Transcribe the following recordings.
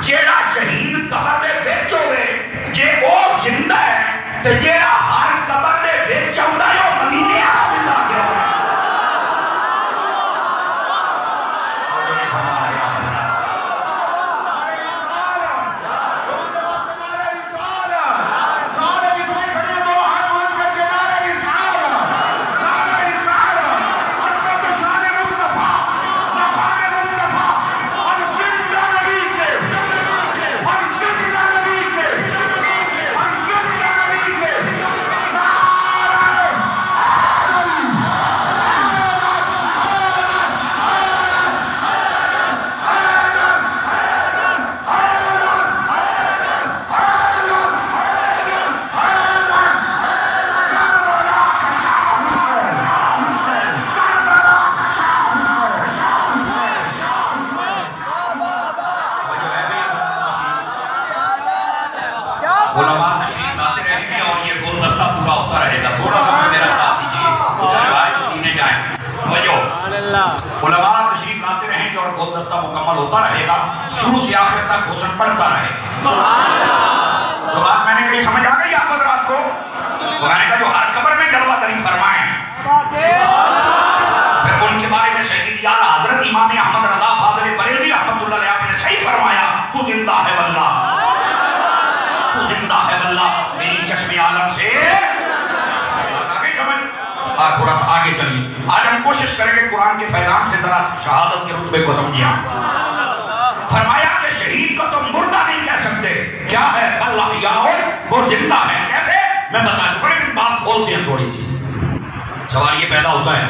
جیڑا شہید قبر دے وچ ہوے جے او زندہ ہے تے جیڑا ہر قبر دے وچ ہوندا ہے او مدینے والا زندہ کیوں ہے؟ علماء تشریف لاتے رہیں گے اور گلدستہ مکمل ہوتا رہے گا، شروع سے آخر تک حسن پڑھتا رہے گا۔ جو بات میں نے کہی سمجھ آ گئی آپ حضرات کو؟ تو میں نے کہا جو ہر قبر میں جلوہ طری فرمائیں، پھر ان کے بارے میں سید اعلیٰ حضرت امام احمد رضا فاضل بریلوی رحمۃ اللہ علیہ نے صحیح فرمایا، تو زندہ ہے واللہ، تو زندہ ہے واللہ، میری چشم عالم سے تھوڑا سا آگے چلیے۔ آج ہم کوشش کریں گے قرآن کے فیضان سے ذرا شہادت کے رتبے کو سمجھیں۔ فرمایا کہ شہید کو تم مردہ نہیں کہہ سکتے، کیا ہے بل احیاء، وہ زندہ ہے۔ کیسے؟ میں بتا چکا، لیکن بات کھولتے ہیں تھوڑی سی۔ سوال یہ پیدا ہوتا ہے،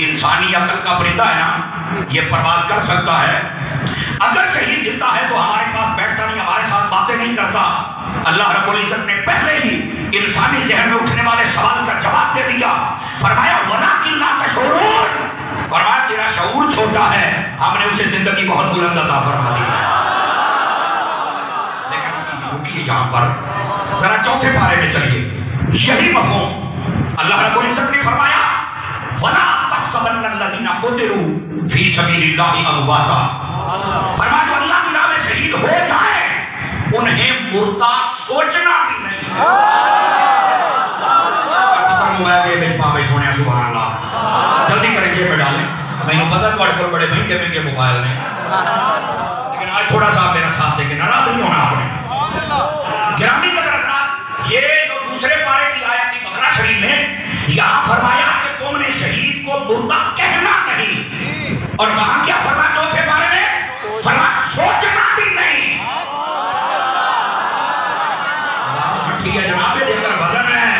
انسانی عقل کا پرندہ ہے نا، یہ پرواز کر سکتا ہے، اگر شہید زندہ ہے تو ہمارے پاس بیٹھتا نہیں، ہمارے ساتھ باتیں نہیں کرتا۔ اللہ رب العزت نے پہلے ہی انسانی ذہن میں اٹھنے والے سوال کا جواب دے دیا، فرمایا وَلَٰكِن لَا تَشْعُرُونَ، فرمایا تیرا شعور چھوٹا ہے، ہم نے اسے زندگی بہت بلند عطا فرما دی۔ لیکن رکیے یہاں پر، ذرا چوتھے پارے میں چلیے، یہی مفہوم اللہ رب العزت نے فرمایا وَلَا تَحْسَبَنَّ الَّذِينَ قُتِلُوا فِي سَبِيلِ اللَّهِ أَمْوَاتًا، فرمایا جو اللہ کی راہ میں شہید ہو جائے انہیں مردہ سوچنا بھی نہیں ہے۔ موبائل دے بن پاپے سونے سبحان اللہ، جلدی کریں جیب میں ڈالیں، میں نے پتا تو اٹکل بڑے مہنگے مہنگے موبائل ہیں، لیکن آج تھوڑا سا میرا ساتھ دے کے ناراض نہیں ہونا آپ نے۔ گرامی قدر، یہ جو دوسرے پارے کی آیت تھی بقرہ شریف میں، یہاں فرمایا کہ تم نے شہید کو مردہ کہنا نہیں، اور وہاں کیا فرمایا چوتھے پارے میں؟ فرمایا سوچنا بھی نہیں۔ ٹھیک ہے جناب، دیکھ کر وزن ہے،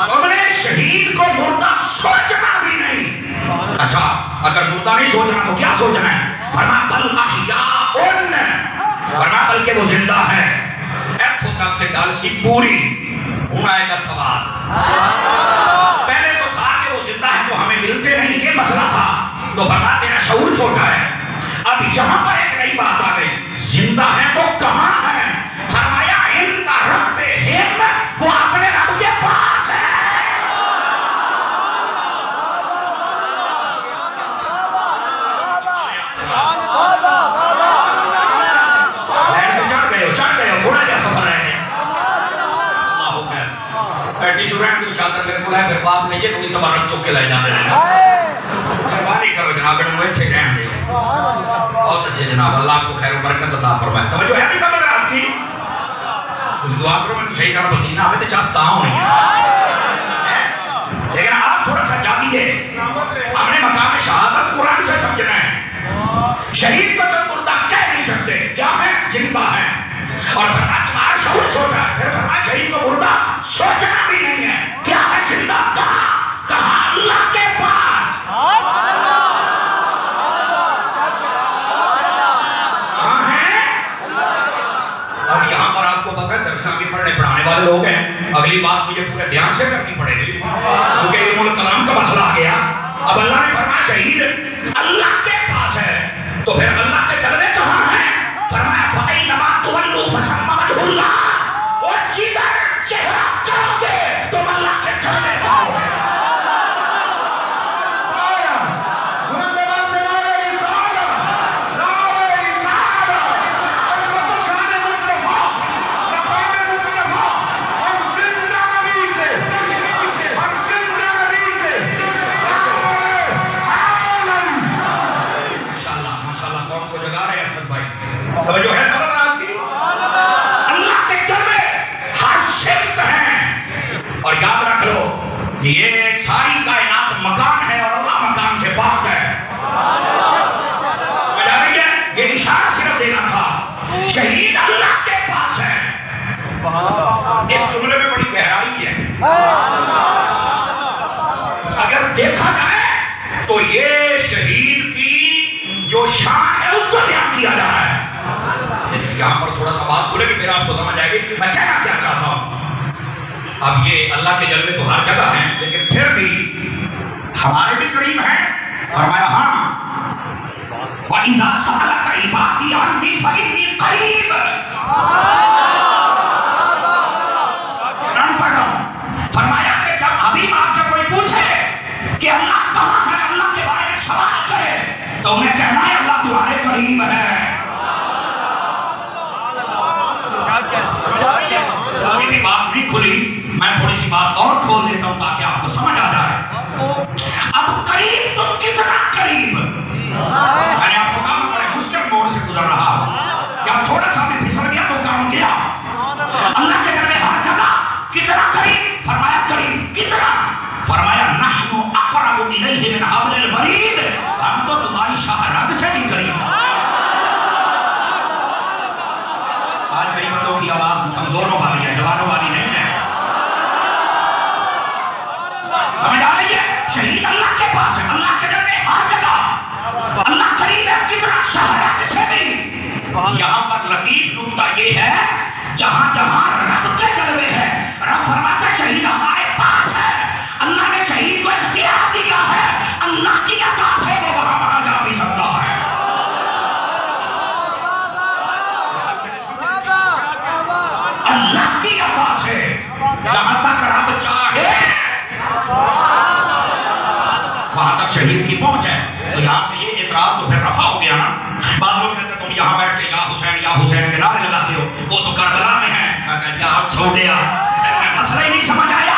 تم نے شہید کو مردہ سوچنا بھی نہیں۔ اچھا اگر مردہ نہیں سوچنا تو کیا سوچنا ہے؟ فرمایا بل احیاء، فرمایا بلکہ وہ زندہ ہے۔ ایتھو تک تے گل سی پوری، ہوں آئے گا سوال۔ پہلے تو تھا کہ وہ زندہ ہے تو ہمیں ملتے نہیں، یہ مسئلہ تھا، تو فرمایا تیرا شعور چھوٹا ہے۔ اب یہاں پر ایک نئی بات آ گئی، زندہ ہے تو کہاں ہے؟ فرمایا عند ربہم، وہ اپنے رب کے پاس ہے۔ چڑھ گئے ہو تھوڑا جا سفر ہے، اللہ خیر، ٹیشو رینڈ کو چادر میرے کو ہے، پھر بعد میں چھے تبارک چوک کے لائے جاندے رہے، مہربانی کرو جناب، انہوں نے تھے رہن دے، بہت اچھے جناب، اللہ آپ کو خیر و برکت عطا فرمائے۔ توجہ ہے بھی خبر آپ کی، اس دعا کرو میں صحیح کرو، پسینہ ہمیں تو چاستہ ہوں نہیں ہے، لیکن آپ تھوڑا سا جاگیے، ہم نے مقام شہادت قرآن سے سمجھنا ہے۔ شہید کو تم مردہ کہہ نہیں سکتے، کیا ہے؟ زندہ ہے۔ اور فرمایا تمہارا شعور چھوٹا ہے، پھر فرمایا شہید کو مردہ سوچنا بھی نہیں ہے، کیا ہے؟ زندہ کہاں؟ کہاں؟ اللہ کے پاس۔ کہاں ہے؟ اب یہاں پر آپ کو پتہ ہے درساں بھی پڑھنے پڑھانے والے لوگ ہیں، اگلی بات مجھے پورے دھیان سے کرنی پڑے گی کیونکہ علم الکلام کا مسئلہ آ گیا۔ اب اللہ نے فرمایا شہید اللہ کے پاس ہے، تو پھر اللہ کے جلوے کہاں ہیں؟ فرمایا فَأَيْنَمَا تُوَلُّوا فَثَمَّ وَجْهُ اللَّهِ، وہ جدھر چہرہ کرو گے تم اللہ کے جلوے پاؤ گے۔ ماشاءاللہ قوم کو جگا رہے ہیں اسد بھائی. توجہ ہے سبب آج کی؟ اللہ کے جلوے ہر شرط ہیں. اور یاد رکھ لو یہ ساری کائنات مکان ہے اور اللہ مکان سے پاک ہے. یہ اشارہ صرف دینا تھا. شہید اللہ کے پاس ہے. اس جملے میں بڑی گہرائی ہے. اگر دیکھا جائے تو یہ شہید کی جو شان ہے اس کو بیان کیا جا رہا ہے. لیکن یہاں پر تھوڑا سا بات کھلے گی پھر آپ کو سمجھ آئے گی میں کہنا کیا چاہتا ہوں. اب یہ اللہ کے جلوے تو ہر جگہ ہیں لیکن پھر بھی ہمارے بھی قریب ہیں. فرمایا ہاں وَإِذَا سَأَلَكَ عِبَادِي عَنِّي فَإِنِّي قَرِيبٌ. فرمایا کہ جب حبیب آپ سے کوئی پوچھے کہ اللہ کہاں ہے, اللہ کے بارے میں سوال کرے تو انہیں کہنا ہے اللہ تمہارے قریب ہے. ابھی بھی بات نہیں کھلی, میں تھوڑی سی بات اور کھول دیتا ہوں تاکہ آپ کو سمجھ آ جائے. اب قریب تو کتنا قریب, میں نے آپ کو کہا میں بڑے مشکل موڑ سے گزر رہا ہوں. یا تھوڑا سا میں پھسل گیا تو کام کیا. اللہ کے گھر میں ہر جگہ کتنا قریب, فرمایا قریب کتنا, فرمایا نحن اقرب الیہ من حبل الورید, ہم تو تمہاری شاہ رگ سے بھی قریب. آج کئی بندوں کی آواز کمزوروں والی ہے, جوانوں والی نہیں ہے. سمجھ آ رہی ہے؟ شہید اللہ کے پاس ہے, اللہ کے گھر میں ہر جگہ اللہ قریب ہے کتنا, شاہ رگ سے بھی. یہاں پر لطیف نکتہ یہ ہے جہاں جہاں رب کے جلوے ہیں رب فرماتا ہے شہید ہمارے پاس ہے. اللہ نے شہید کو اختیار دیا ہے, اللہ کی عطا سے وہ وہاں جا بھی سکتا ہے. اللہ کی عطا سے جہاں تک رب چاہے وہاں تک شہید کی پہنچ ہے. تو یہاں سے یہ اعتراض تو پھر رفع ہو گیا نا. بعض لوگ کہتے ہیں تم یہاں بیٹھ کے یا حسین کے نعرے لگاتے ہو, وہ تو کربلا میں ہے. میں کہتا ہوں چھوڑ دیا, مسئلہ ہی نہیں سمجھ آیا.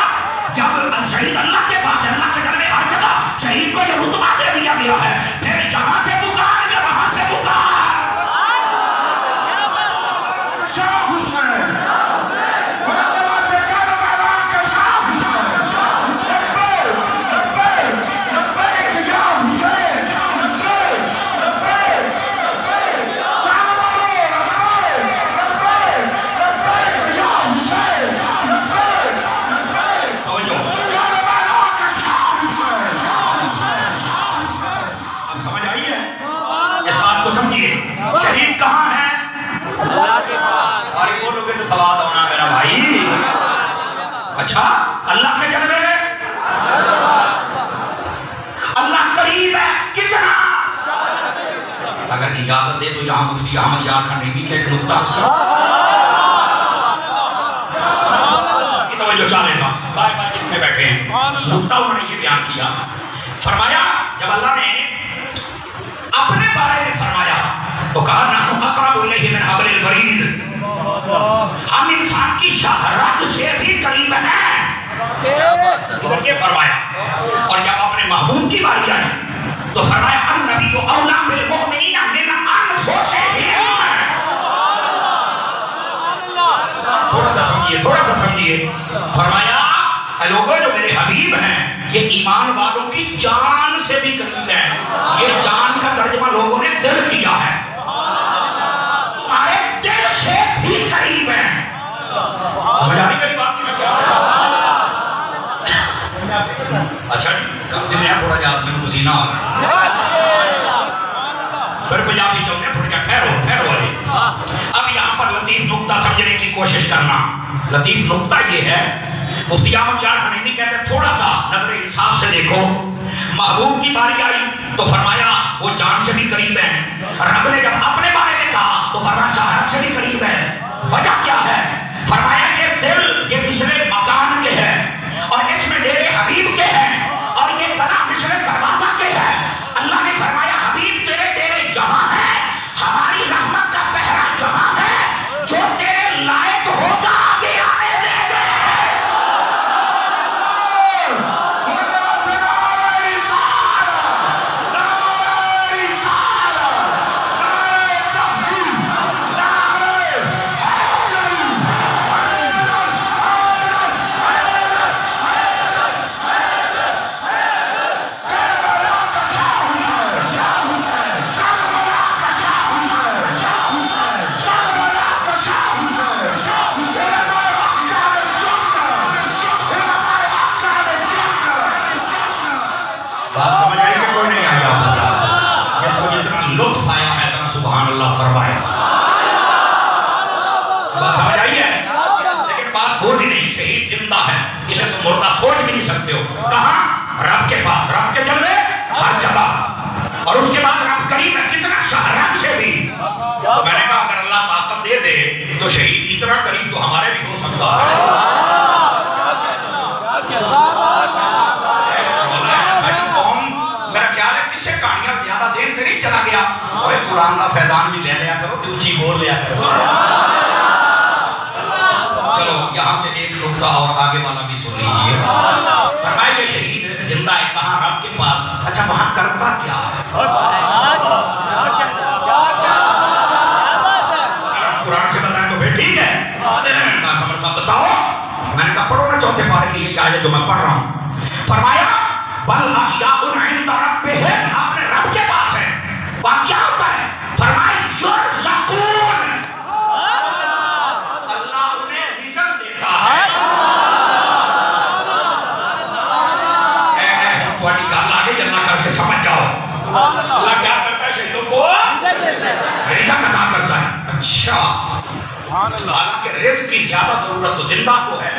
جب شہید اللہ کے پاس ہے, اللہ کے گھر میں ہر جگہ شہید کو یہ رتبہ دے دیا گیا ہے, پھر جہاں سے پکار یا وہاں سے پکار شاہ حسین شہید کہاں ہے؟ اللہ کے پاس. سارے وہ لوگوں سے سوال ہونا میرا بھائی. اچھا اللہ کے جلوے اللہ قریب ہے کتنا. اگر اجازت دے تو یہاں مفتی احمد یار خانیوی کے ایک نکتہ کی توجہ چاہے گا. بھائی بھائی جتنے بیٹھے ہیں نکتہ انہوں نے یہ بیان کیا. فرمایا جب اللہ نے اپنے بارے میں فرمایا تو کہا نحن اقرب الیہ من حبل الورید, ہم انسان کی شاہ رگ سے بھی قریب ہیں. یہ فرمایا. اور جب اپنے محبوب کی باری آئی تو فرمایا النبی اولی بالمؤمنین من انفسہم. تھوڑا سا سمجھیے. فرمایا لوگوں جو میرے حبیب ہیں یہ ایمان والوں کی جان سے بھی قریب ہے. یہ جان کا ترجمہ لوگوں نے دل کیا ہے, تمہارے دل سے بھی قریب ہے. سمجھ آ رہی میری بات کی میں کیا کہہ رہا ہوں؟ اچھا کم دن ہے تھوڑا جہاں میں پسینہ آ رہا پھر پنجابی چلتے ہیں تھوڑا جہاں ٹھہرو والے. اب یہاں پر لطیف نکتہ سمجھنے کی کوشش کرنا. لطیف نکتہ یہ ہے, مفتی احمد یار خانیوی کہتے ہیں تھوڑا سا نظر انصاف سے دیکھو. محبوب کی باری آئی تو فرمایا وہ جان سے بھی قریب ہے. رب نے جب اپنے بارے میں کہا تو فرمایا شہادت سے بھی قریب ہے. وجہ کیا ہے؟ فرمایا یہ دل یہ مثل مکان کے ہے اور اس میں میرے حبیب کے ہیں اور یہ گلا مثل دروازہ کے ہے. اللہ نے فرمایا حبیب تیرے جہاں ہے, ہماری رحمت کا پہرا جہاں ہے, جو تیرے لائق ہوگا آگے آنے دے دے. سبحان اللہ فرمائے. بات سمجھ آئی ہے؟ لیکن بات بولی نہیں، شہید زندہ ہے، جسے تم مردہ سوچ بھی نہیں سکتے ہو. کہاں؟ رب کے پاس. رب کے جلوے ہر جگہ. اور اس کے بعد رب قریب ہے کتنا شہرت سے بھی. تو میں نے کہا اگر اللہ طاقت دے دے تو شہید اتنا قریب تو ہمارے بھی ہو سکتا ہے. ساری قوم میرا خیال ہے کس سے کہانیاں زیادہ ذہن سے نہیں چلا گیا. اور قرآن کا فیضان بھی لے لیا کرو تو اونچی بول لیا کرو. چلو یہاں سے ایک نقطہ اور آگے والا بھی سن لیجیے. فرمائے یہ شہید زندہ ہے کہاں؟ رب کے پاس. اچھا وہاں کرتا کیا ہے؟ قرآن سے بتائیں تو پھر ٹھیک ہے. کہا سمر صاحب بتاؤ. میں نے کہا پڑھو نا چوتھے پارے کی یہ آیت جو میں پڑھ رہا ہوں. فرمایا بل احیاء عند ربہم، اپنے رب کے پاس ہے. وہاں کیا ہوتا ہے؟ فرمایا یرزقون، اللہ انہیں رزق دیتا ہے. تھوڑی گل آ گئی، اللہ کر کے سمجھ جاؤ. اللہ کیا کرتا ہے؟ شہیدوں کو رزق عطا کرتا ہے. اچھا حالانکہ رزق کی زیادہ ضرورت تو زندہ کو ہے.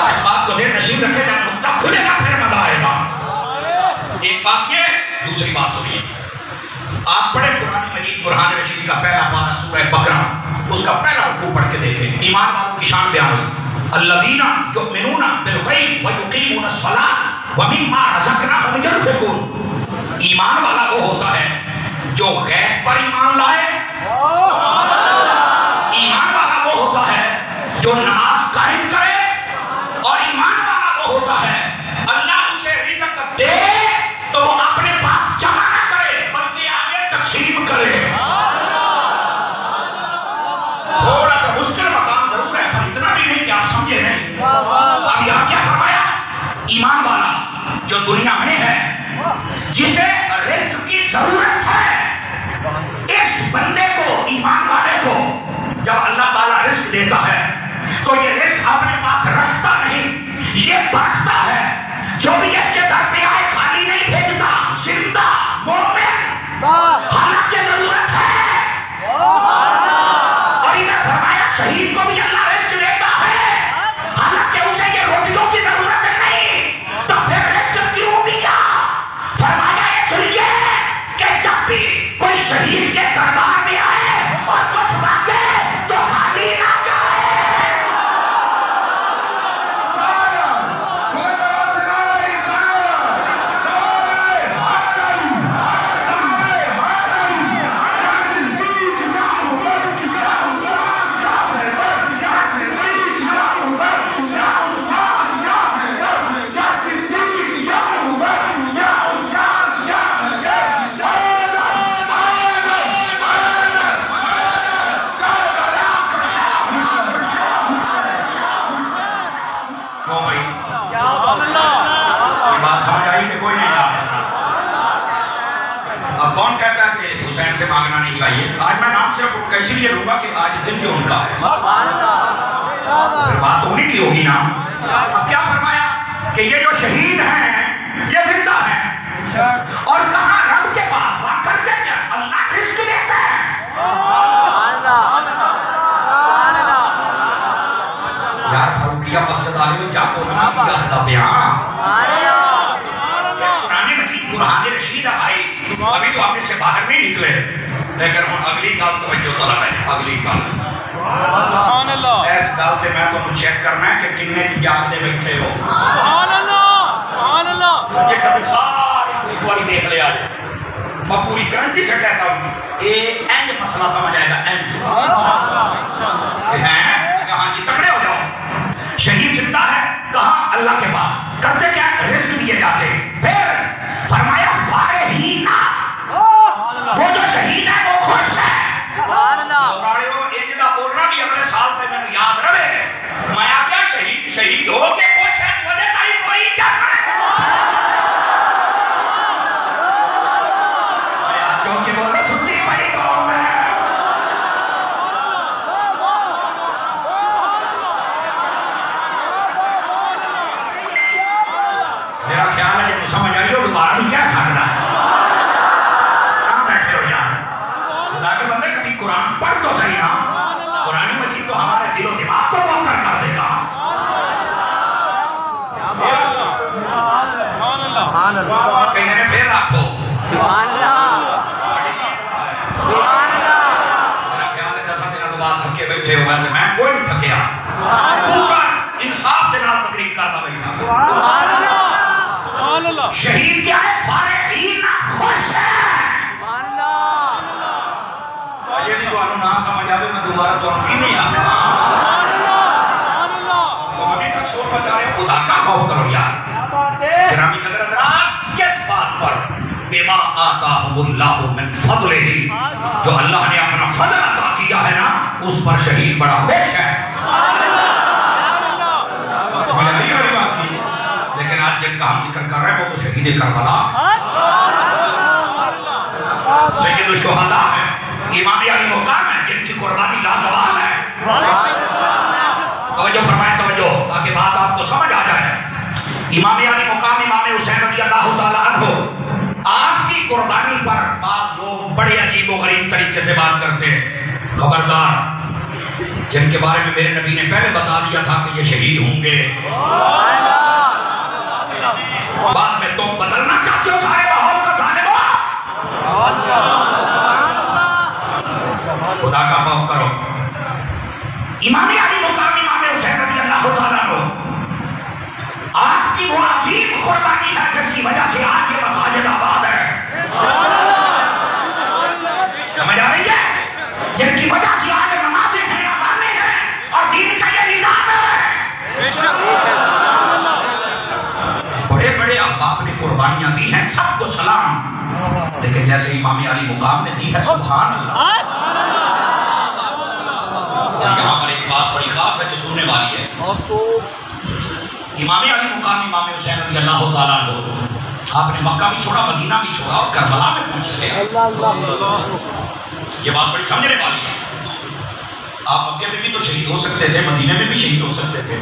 اس بات کو ذہن نشین رکھے جب نقطہ کھلے گا پھر مزہ آئے گا. ایک بات یہ، دوسری بات سنیے. آپ پڑھیں قرآن مجید برہان رشید کا پہلا پارہ سورہ بقرہ، اس کا پہلا رکوع پڑھ کے دیکھیں. ایمان والوں کی شان بیان ہوئی. الذین یؤمنون بالغیب ویقیمون الصلاۃ ومما رزقناہم ينفقون. ایمان والا وہ ہوتا ہے جو غیب پر ایمان لائے. ایمان والا وہ ہوتا ہے جو نماز قائم کرے. اور ایمان والا وہ ہوتا ہے اللہ اسے رزق دے تو وہ اپنے پاس جمع نہ کرے بلکہ آگے تقسیم کرے. تھوڑا سا مشکل مقام ضرور ہے پر اتنا بھی نہیں کہ آپ سمجھے نہیں. اب یہاں کیا فرمایا؟ ایمان والا جو دنیا میں ہے جسے رزق کی ضرورت ہے، اس بندے کو، ایمان والے کو جب اللہ تعالیٰ رزق دیتا ہے تو یہ رزق اپنے پاس رکھتا نہیں، یہ بانٹتا ہے. جو بھی اس کے در پہ آئے خالی نہیں بھیجتا. زندہ مومن حالانکہ ضرورت ہے. اور ادھر فرمایا شہید کو بھی اللہ رزق دیتا ہے حالانکہ اسے یہ روٹیوں کی ضرورت نہیں. تو پھر رزق کیوں دیا؟ فرمایا اس لیے کہ جب بھی کوئی شہید کے دربار میں آئے اور کچھ مانگے تو خالی نہ جائے. کون کہتا ہے کہ حسین سے مانگنا نہیں چاہیے؟ آج میں نام صرف ان کا اسی لیے لوں گا کہ آج دن جو ان کا ہے پھر بات تو انہیں کی ہوگی نا. اب کیا فرمایا کہ یہ جو شہید ہیں یہ زندہ ہیں اور کہاں؟ رب کے پاس. بات کرتے کیا؟ اللہ رزق دیتا ہے. یار فاروقیہ مسجد آلے ہو جا کو نہیں کیا خدا بیان. برہان رشید بھائی ابھی تو آپ اس سے باہر نہیں نکلے لیکن ہوں اگلی گل توجہ طلب ہے. اگلی گل اس گل تے میں تمہیں چیک کرنا ہے کہ کنے کی جاگ دے بیٹھے ہو. یہ کبھی ساری ایک باری دیکھ لیا جائے. میں پوری گارنٹی سے کہتا ہوں یہ اینڈ مسئلہ سمجھ آئے گا. اینڈ کہاں جی تکڑے ہو جاؤ. شہید زندہ ہے کہاں؟ اللہ کے پاس. کرتے کیا؟ رزق دیے جاتے. پھر فرمایا فارحین، وہ جو شہید ہے وہ خوش ہے. بولنا بھی اگلے سال تک میں یاد رہے. میں کیا شہید ہو کے خوش ہے مجھے تاریخ کوئی کیا کرے. چونکہ بولنا سنتی بڑی قوم ہے. میرا خیال ہے یہ سمجھ آئی ہو دوبارہ بھی کیا سکتا ہے. بما آتاہم اللہ من فضلہ، جو اللہ نے اپنا فضل عطا کیا ہے نا اس پر شہید بڑا خوش ہے۔ سمجھ آئی میری بات کی؟ لیکن آج جن کا ہم ذکر کر رہے ہیں وہ تو شہید کربلا سید الشہداء ہے، امام علی مقام ہے، جن کی قربانی لازوال ہے۔ توجہ فرمائیں، توجہ، تاکہ بات آپ کو سمجھ آ جائے۔ امام علی مقام امام حسین رضی اللہ تعالیٰ عنہ، آپ کی قربانی پر بعض لوگ بڑے عجیب و غریب طریقے سے بات کرتے ہیں۔ خبردار، جن کے بارے میں میرے نبی نے پہلے بتا دیا تھا کہ یہ شہید ہوں گے، بعد میں تم بدلنا چاہتے ہو سارے ماحول کا ظالمو۔ خدا کا خوف کرو۔ امام علی مقام امام حسین رضی اللہ تعالیٰ عنہ، آپ کی وہ عظیم قربانی ہے جس کی وجہ سے آج یہ مساجد آباد ہے۔ سمجھ آ رہی ہے؟ جن کی وجہ سے آج نمازیں ہیں، اذانیں ہیں اور دین کا یہ نظام ہے۔ بڑے بڑے احباب نے قربانیاں دی ہیں، سب کو سلام، لیکن جیسے امام علی مقام نے دی ہے، سبحان اللہ۔ یہاں پر ایک بات بڑی خاص ہے جو سننے والی ہے۔ امام علی مقام امام حسین رضی اللہ تعالیٰ عنہ، آپ نے مکہ بھی چھوڑا، مدینہ بھی چھوڑا اور کربلا میں پہنچے تھے۔ یہ بات بڑی سمجھنے والی ہے۔ آپ مکے میں بھی تو شہید ہو سکتے تھے، مدینہ میں بھی شہید ہو سکتے تھے۔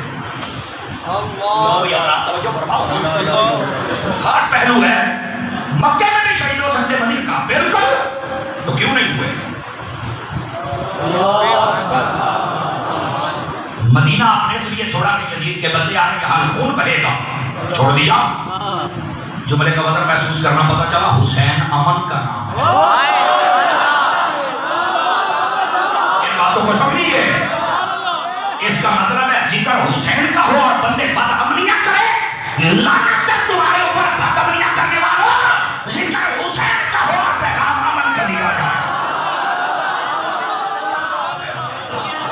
خاص پہلو ہے، مکے میں بھی شہید ہو سکتے، مدینہ کا بالکل، تو کیوں نہیں ہوئے؟ مدینہ آپ نے اس لیے چھوڑا کہ یزید کے بندے آنے کے حال خون بہے گا، چھوڑ دیا۔ جملے کا وزن محسوس کرنا، پتا چلا حسین امن کا نام ہے۔ ان باتوں کو سمجھیے، اس کا مطلب ہے ذکر حسین کا ہو اور بندے بد امنیاں کرے، لعنت ہے تمہارے اوپر بد امنیاں کرنے والوں، ذکر حسین کا ہو اور پیغام امن کا دیا جائے۔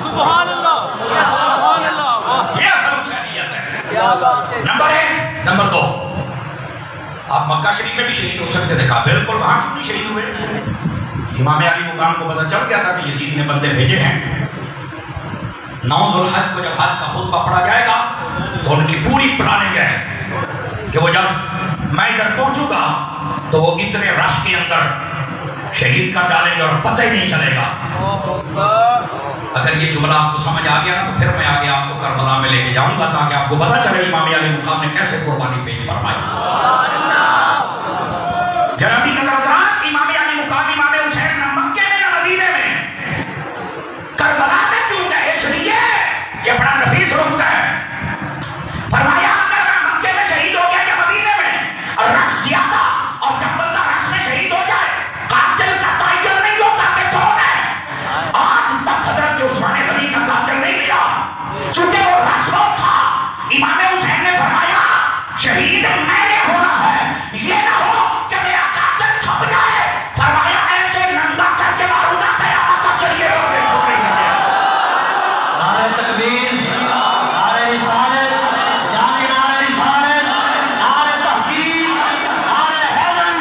سبحان اللہ، یہ اصل حسینیت ہے۔ نمبر 1۔ نمبر 2، آپ مکہ شریف میں بھی شہید ہو سکتے تھے، کہا بالکل، وہاں کیوں نہیں شہید ہوئے؟ امام علی مقام کو پتہ چل گیا تھا کہ یزید نے بندے بھیجے ہیں۔ 9 ذوالحج کو جب حج کا خطبہ پڑھا جائے گا تو ان کی پوری پلاننگ ہے کہ وہ جب میں ادھر پہنچوں گا تو وہ اتنے رش کے اندر شہید کر ڈالیں گے اور پتہ ہی نہیں چلے گا۔ اگر یہ جملہ آپ کو سمجھ آ گیا نا تو پھر میں آگے آپ کو کربلا میں لے کے جاؤں گا تاکہ آپ کو پتہ چلے امام علی مقام نے کیسے قربانی پیش فرمائی۔ جنابی نظر حضرات، امام علی مقام امام حسین نہ مکے میں نہ مدینے میں، کربلا میں کیوں گئے؟ اس لیے یہ بڑا نفیس رکتا ہے۔ فرمایا اگر میں مکے میں شہید ہو گیا یا مدینے میں اور رش زیادہ، اور جب بندہ رش میں شہید ہو جائے قاتل کا تعین نہیں ہوتا کہ کون ہے۔ آج تک حضرت عثمان غنی کا قاتل نہیں ملا، چونکہ وہ رش میں تھا۔ امام حسین نے فرمایا شہید میں نے ہونا ہے، یہ نہ ہو کہ میرا قاتل چھپ جائے۔ فرمایا ایسے ننگا کر کے ماروں گا قیامت تک کے لیے، اور میں چھپ نہیں کرے۔ نعرہ تکبیر، نعرہ رسالت، جامع نعرہ رسالت، نعرہ تحقیق، نعرہ حیدر،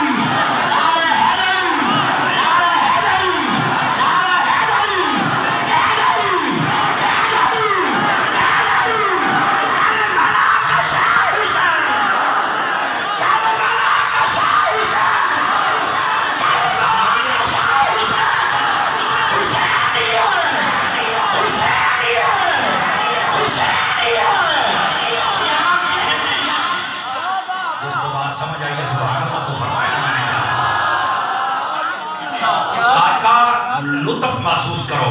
نعرہ حیدر، نعرہ حیدر، نعرہ حیدر، جس کو بات سمجھ آئی ہے سبحان اللہ تو فرمایا میں نے کہا۔ اس بات کا لطف محسوس کرو۔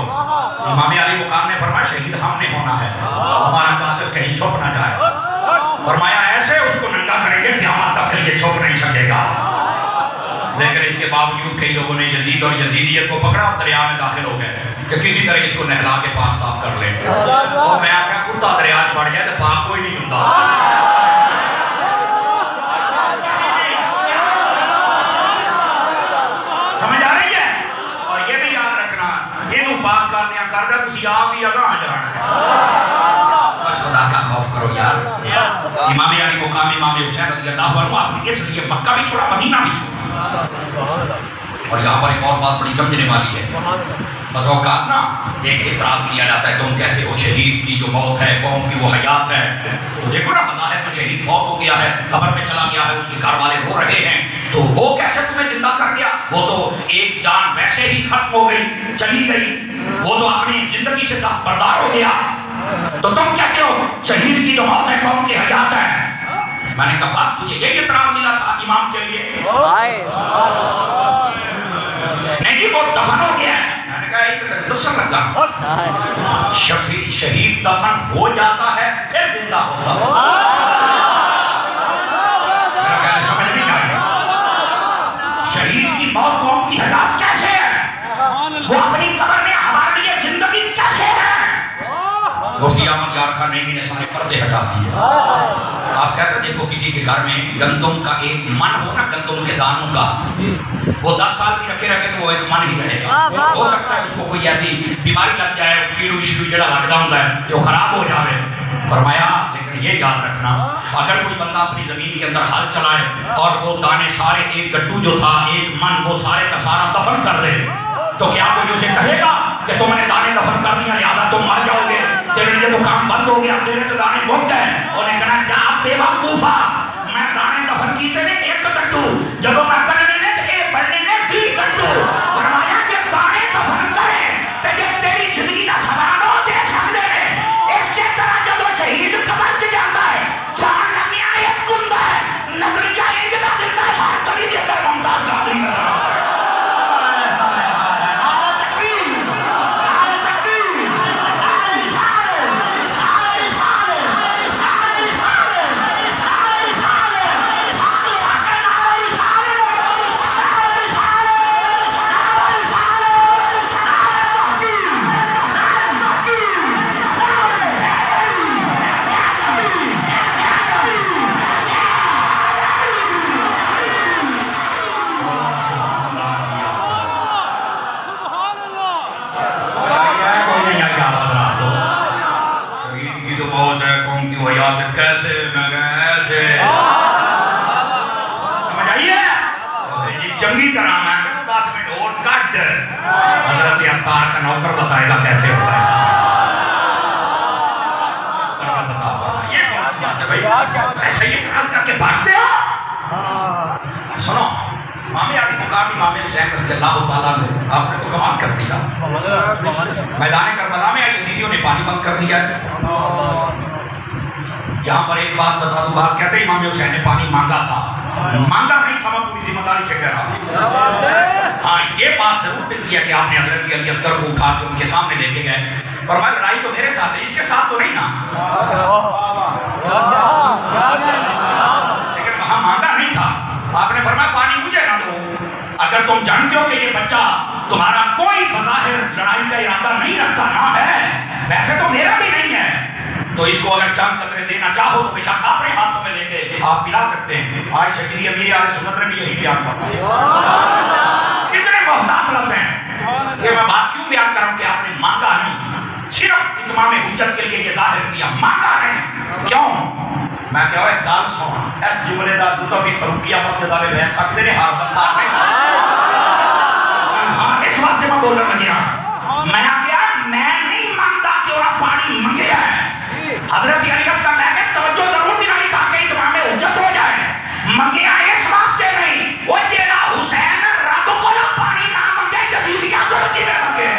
امام علی مقام نے فرمایا شہید ہم نے ہونا ہے، ہمارا قاتل کہیں چھپ نہ جائے۔ فرمایا ایسے اس کو ننگا کریں گے قیامت تک کے لیے چھپ نہیں سکے گا۔ لیکن اس کے باوجود کئی لوگوں نے یزید اور یزیدیت کو پکڑا اور دریا میں داخل ہو گئے کہ کسی طرح اس کو نہلا کے پاک صاف کر لیں۔ اور میں آخیا کتا دریا چ بڑھ جائے تو پاک کوئی نہیں ہوتا۔ سمجھ آ رہی ہے؟ اور یہ بھی یاد رکھنا، یہ پاک کر دیا کر دیا تسی آپ بھی اگاں جانا ہے۔ بس خدا کا خوف کرو یار. امام علی مقام امام حسین رضی اللہ عنہ آپ نے اس لیے مکہ بھی چھوڑا, مدینہ بھی چھوڑا. اور یہاں پر ایک اور بات بڑی سمجھنے والی ہے. بس اوقات نا ایک اعتراض کیا جاتا ہے, تم کہتے ہو شہید کی جو موت ہے قوم کی وہ حیات ہے. تو دیکھو نا بظاہر تو شہید فوت ہو گیا ہے, قبر میں چلا گیا ہے, اس کے گھر والے رو رہے ہیں, تو وہ کیسے تمہیں زندہ کر دیا؟ وہ تو ایک جان ویسے ہی ختم ہو گئی, چلی گئی, وہ تو اپنی زندگی سے دستبردار ہو گیا. تو تم کہتے ہو شہید کی جو موت ہے قوم کی حیات ہے. میں نے کہا بس تجھے یہی اعتراض ملا تھا امام کے لیے؟ نہیں وہ دفن ہو گیا ہے. میں نے کہا ایک دسن لگا, شہید دفن ہو جاتا ہے پھر زندہ ہوتا ہے. سمجھ نہیں آئی شہید کی موت قوم کی حیات کیسے ہے؟ وہ اپنی قبر میں ہمارے لیے زندگی کیسے ہے؟ مفتی احمد یار خان نعیمی نے سارے پردے ہٹا دیے. آپ کہتے ہیں دیکھو کسی کے گھر میں گندم کا ایک من ہو نا, گندم کے دانوں کا, وہ 10 سال بھی رکھے تو وہ ایک من ہی رہے گا. ہو سکتا ہے اس کو کوئی ایسی بیماری لگ جائے, کیڑو شیڑو جڑا لگتا ہوتا ہے کہ وہ خراب ہو جائے. فرمایا لیکن یہ یاد رکھنا, اگر کوئی بندہ اپنی زمین کے اندر ہل چلائے اور وہ دانے سارے, ایک گڈو جو تھا ایک من, وہ سارے کا سارا دفن کر دے, تو کیا کوئی اسے کہے گا کہ تم نے دانے دفن کر دیا لہٰذا تم مر جاؤ گے, تیرے لیے تو کام بند ہو گیا, تیرے تو دانے بک گئے؟ انہیں کہنا جا بے وقوفا, میں دانے دفن کیتے نے ایک گڈو, جب میں کرنے نے ایک بڑھنے نے 3 گڈو. فرمایا کہ دانے دفن کریں تو جب تیری زندگی کا سوالو دے سکتے ہیں. اس سے طرح جب وہ شہید قبر سے جاتا ہے, جان لگیا ایک کندا ہے, نظریہ ایک جگہ دیتا ہے, ہر کلی کے اندر ممتاز قادری میں رہا. کیسے؟ میں کہا ایسے. سمجھ آئیے چنگی طرح. میں کہا 10 منٹ اور کٹ. حضرت عطار کا نوکر بتائے گا کیسے ہوتا ہے. یہ کون سی بات ہے بھائی, ایسے ہی اعتراض کر کے بھاگتے ہو؟ سنو, امام علی مقام امام حسین رضی اللہ تعالیٰ نے آپ نے تو کمال کر دیا. میدان کربلا میں یزیدیوں نے پانی بند کر دیا. یہاں پر ایک بات بتا دوں, بعض کہتے ہیں امام حسین نے پانی مانگا تھا. مانگا نہیں تھا, میں پوری ذمہ داری سے کہہ رہا ہوں. ہاں یہ بات ضرور ملتی ہے کہ آپ نے حضرت علی اصغر کو اٹھا کے ان کے سامنے لے کے گئے. فرمایا لڑائی تو میرے ساتھ ہے, اس کے ساتھ تو نہیں نا. لیکن وہاں مانگا نہیں تھا. آپ نے فرمایا پانی مجھے نہ دو, اگر تم جانتے ہو کہ یہ بچہ تمہارا کوئی بظاہر لڑائی کا ارادہ نہیں رکھتا نہ ہے, ویسے تو میرا بھی نہیں ہے, تو اس کو اگر چند قطرے دینا چاہو تو بے شک اپنے ہاتھوں میں لے کے آپ پلا سکتے ہیں. آج شکریہ امیر اہل سنت نے بھی یہی بیان کرتا ہے. کتنے محتاط لفظ ہیں کہ میں بات کیوں بیان کروں کہ آپ نے مانگا نہیں, صرف اتمام حجت کے لیے یہ ظاہر کیا, مانگا نہیں. کیوں؟ میں کہا ایک گل سن, اس جملے دا دوتوی فروقیہ مسجد والے لے سکتے ہیں, ہر بندہ اس واسطے میں بولنے لگیا. میں نے کہا میں نہیں مانگتا کہ وہ پانی منگیا ہے. حضرت علی اصغر میں کہ توجہ ضرور دلائی تاکہ اتمام حجت ہو جائے. منگیا اس واسطے نہیں, وہ تیرا حسین رب کو نہ پانی نہ منگے, یزیدیاں تو رضی میں منگے.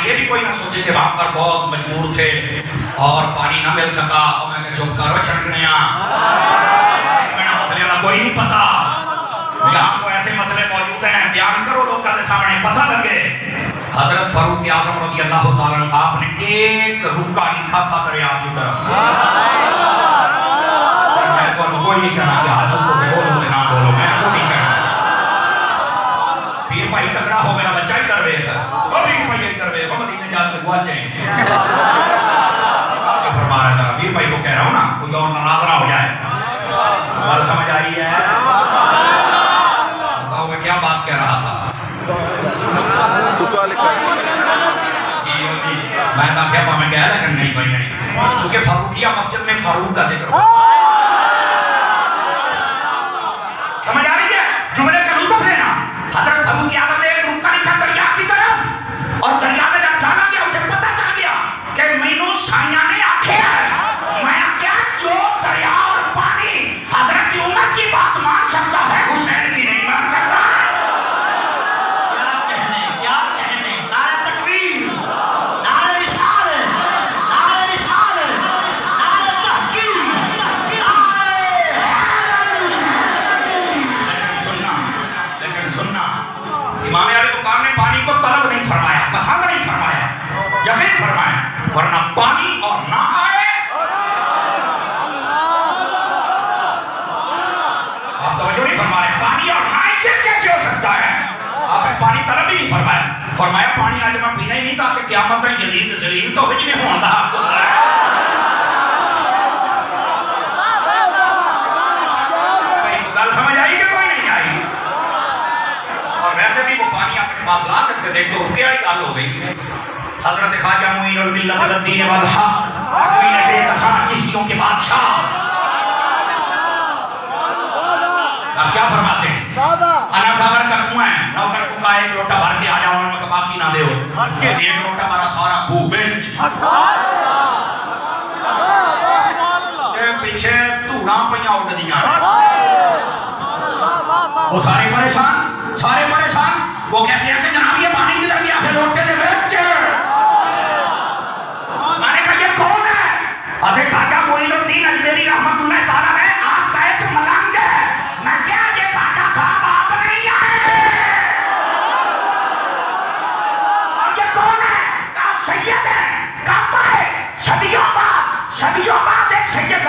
یہ بھی کوئی نہ سوچے کہ وہاں پر بہت مجبور تھے اور پانی نہ مل سکا, اور میں کہ چپ کرو چھڑکنے مسئلے کا کوئی نہیں پتا. یہاں کو ایسے مسئلے موجود ہیں, بیان کرو لوگ کے سامنے پتہ لگے. حضرت فاروق اعظم رضی اللہ تعالیٰ عنہ آپ نے ایک رکا لکھا تھا دریا کی طرف. کوئی نہیں کہنا کہ حاجت کو بولو کہ نہ بولو, میں کو نہیں کہنا. پیر بھائی تگڑا ہو, میرا بچہ ہی کروے گا, وہ بھی بھائی کروے گا, مدینے جا کے گواچے. کیا میں گیا لیکن نہیں بھائی نہیں، کیونکہ فاروقیہ مسجد میں فاروق کا ذکر ہو. سمجھ آ رہی ہے جملے کا لطف لینا. حضرت فاروق اعظم نے ایک رکا لکھا دریا کی طرف، اور دریا میں جب ڈالا گیا اسے پتہ چل گیا کہ مینو سائیاں نے آکھے ہے میں کیا جو دریا اور پانی حضرت عمر کی بات مان سکتا ہے حسین کی نہیں مان سکتا. کیا کہنے نعرہ تکبیر، نعرہ رسالت، نعرہ رسالت، نعرہ تحقیق، لیکن سننا امام علی مقام نے پانی کو طلب نہیں فرمایا، پسند نہیں فرمایا، یقین فرمایا، ورنہ پانی اور نہ آئے. آپ توجہ نہیں فرما رہے، پانی اور نہ آئے کیسے ہو سکتا ہے؟ آپ نے پانی طلب ہی نہیں فرمایا. فرمایا پانی آج میں پینا ہی نہیں تھا کہ قیامت میں یزید ذلیل تو ہج میں ہوتا. گل سمجھ آئی کہ کوئی نہیں آئی؟ اور ویسے بھی وہ پانی اپنے پاس لا سکتے تھے تو رکے والی گل ہو گئی. حضرت خواجہ معین الملت والدین والحق معین بے کساں چشتیوں کے بادشاہ اب کیا فرماتے ہیں؟ انا ساگر کا کنواں ہے، نوکر کو کہا ایک لوٹا بھر کے آ جاؤ، انہوں نے باقی نہ دیو. ایک لوٹا بھرا سارا خوب بچ پیچھے دھوڑاں پہ اڑ دیاں. وہ سارے پریشان، سارے پریشان. وہ کہتے ہیں کہ جناب یہ پانی کدھر گیا پھر لوٹے دے وچ. میں نے کہا یہ کون ہے؟ حضرت خواجہ معین الدین اجمیری رحمت اللہ تعالیٰ نے آپ کا ایک ملنگ ہے. میں کیا یہ خواجہ صاحب آپ نہیں آئے؟ اور یہ کون ہے؟ کہا سید ہے، کعبہ ہے. صدیوں بعد ایک سید